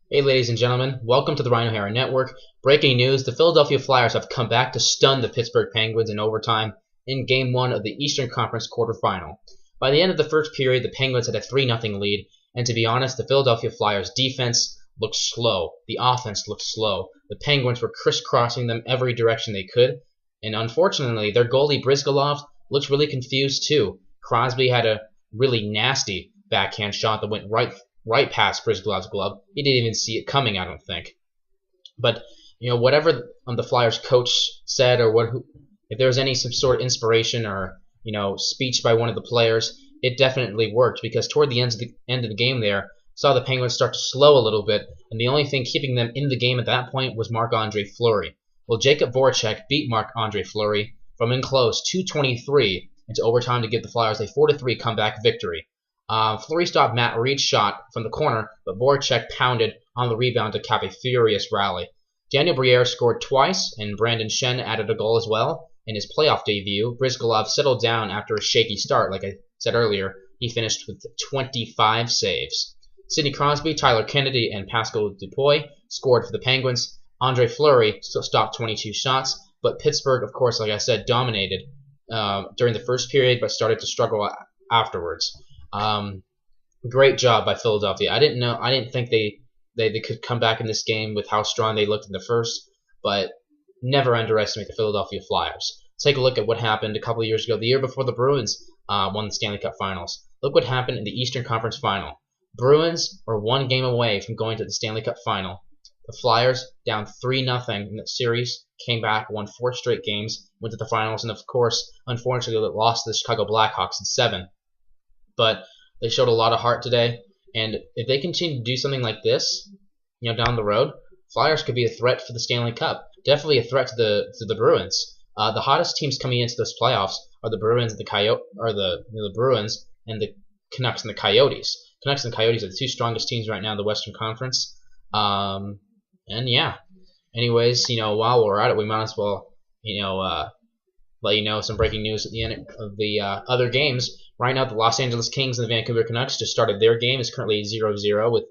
Hey ladies and gentlemen, welcome to the Rhino Hair Network. Breaking news, the Philadelphia Flyers have come back to stun the Pittsburgh Penguins in overtime in Game 1 of the Eastern Conference quarterfinal. By the end of the first period, the Penguins had a 3-0 lead, and to be honest, the Philadelphia Flyers defense looked slow. The offense looked slow. The Penguins were crisscrossing them every direction they could, and unfortunately, their goalie Brizgalov looked really confused too. Crosby had a really nasty backhand shot that went right past Brizgalov's glove. He didn't even see it coming, I don't think. But whatever the Flyers coach said, or if there was some sort of inspiration or speech by one of the players, it definitely worked, because toward the end of the game there, saw the Penguins start to slow a little bit, and the only thing keeping them in the game at that point was Marc-Andre Fleury. Well, Jacob Voracek beat Marc-Andre Fleury from in close 2:23 into overtime to give the Flyers a 4-3 comeback victory. Fleury stopped Matt Reed's shot from the corner, but Voracek pounded on the rebound to cap a furious rally. Daniel Briere scored twice, and Brandon Shen added a goal as well. In his playoff debut, Brizgalov settled down after a shaky start. Like I said earlier, he finished with 25 saves. Sidney Crosby, Tyler Kennedy, and Pascal Dupuis scored for the Penguins. Andre Fleury still stopped 22 shots, but Pittsburgh, of course, like I said, dominated during the first period, but started to struggle afterwards. Great job by Philadelphia. I didn't think they could come back in this game with how strong they looked in the first, but never underestimate the Philadelphia Flyers. Take a look at what happened a couple of years ago, the year before the Bruins won the Stanley Cup Finals. Look what happened in the Eastern Conference Final. Bruins were one game away from going to the Stanley Cup Final. The Flyers, down 3-0 in that series, came back, won 4 straight games, went to the finals, and of course, unfortunately, lost to the Chicago Blackhawks in 7. But they showed a lot of heart today, and if they continue to do something like this, down the road, Flyers could be a threat for the Stanley Cup. Definitely a threat to the Bruins. The hottest teams coming into this playoffs are the Bruins and the Bruins and the Canucks and the Coyotes. Canucks and Coyotes are the 2 strongest teams right now in the Western Conference. And yeah. Anyways, while we're at it, we might as well, let you know some breaking news at the end of the other games. Right now, the Los Angeles Kings and the Vancouver Canucks just started their game. It's currently 0-0 with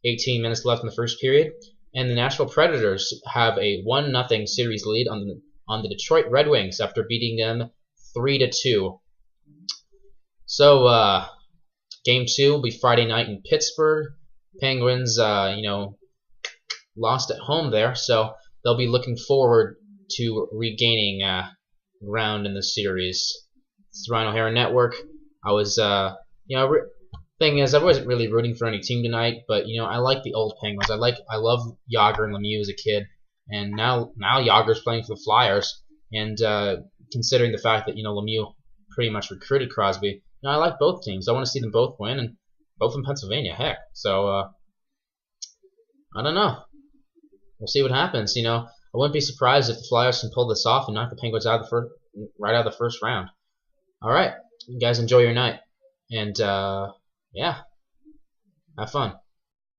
18 minutes left in the first period. And the Nashville Predators have a 1-0 series lead on the Detroit Red Wings after beating them 3-2. So, Game 2 will be Friday night in Pittsburgh. Penguins, lost at home there, so they'll be looking forward to regaining ground in the series. It's the Rhino Hair Network. I was, thing is, I wasn't really rooting for any team tonight, but I like the old Penguins. I love Yager and Lemieux as a kid, and now Yager's playing for the Flyers, and considering the fact that Lemieux pretty much recruited Crosby, I like both teams. I want to see them both win, and both in Pennsylvania, heck. So I don't know. We'll see what happens. I wouldn't be surprised if the Flyers can pull this off and knock the Penguins out of right out of the first round. All right, you guys enjoy your night, and yeah, have fun.